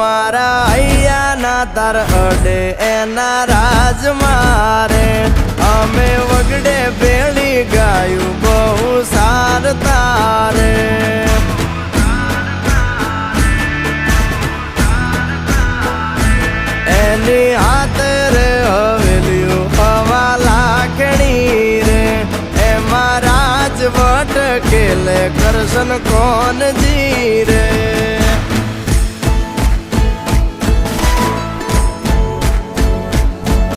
મારા અહીંયા ના તાર અડે એના રાજ મારે અમે વગડે ભેળી ગાયું બહુ સાર તારે એની હાથ રે હવેલ્યું હવા લાખણી રે એમાં રાજવટ કેલે કરશન કોણ જી રે